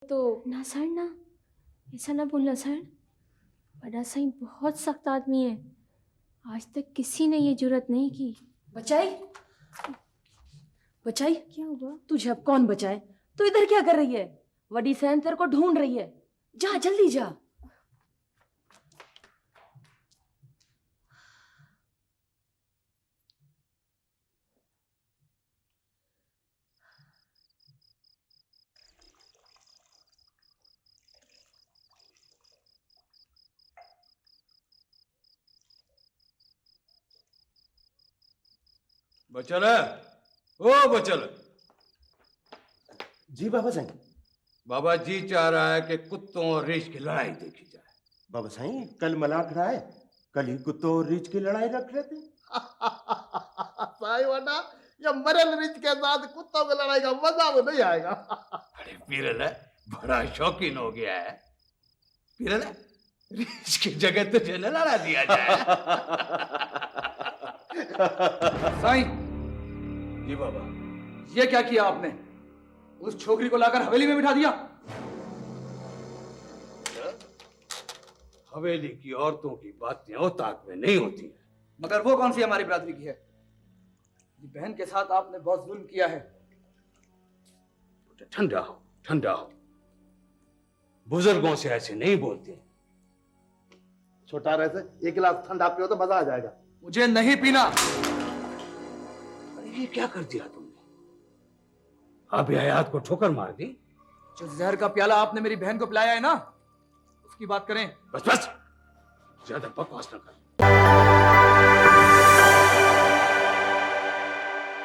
तो ना सर ना, ऐसा ना बोलना सर। बड़ा सही बहुत सख्त आदमी है, आज तक किसी ने ये जुर्रत नहीं की। बचाई, बचाई, क्या हुआ? तुझे अब कौन बचाए? तू इधर क्या कर रही है? वडी सहन तेरे को ढूंढ रही है, जा जल्दी जा। बचल है? ओ बचल, जी बाबा साईं। बाबा जी चाह रहा है कि कुत्तों और रीछ की लड़ाई देखी जाए। बाबा साईं, कल मलाख रहा है, कल ही कुत्तों और रीछ की लड़ाई रख रहे थे। साईं वरना ये मरल रीछ के साथ कुत्तों की लड़ाई का मजा तो नहीं आएगा। अरे पीरल है, बड़ा शौकीन हो गया है। पीरल है, रीछ की जगह तुझे न लड़ा दिया जाए। साईं, जी बाबा। ये क्या किया आपने? उस छोकरी को लाकर हवेली में बिठा दिया। हवेली की औरतों की बातें औताक में नहीं होती है। मगर वो कौन सी हमारी बिरादरी की है? ये बहन के साथ आपने बहुत जुल्म किया है। ठंडा हो, ठंडा हो। बुजुर्गों से ऐसे नहीं बोलते। छोटा रहे से एक गिलास ठंडा पियो तो मजा आ जाएगा। मुझे नहीं पीना। अरे ये क्या कर दिया तुमने? अभी हयात को ठोकर मार दी। जो जहर का प्याला आपने मेरी बहन को पिलाया है ना, उसकी बात करें। बस बस, ज्यादा बकवास न कर।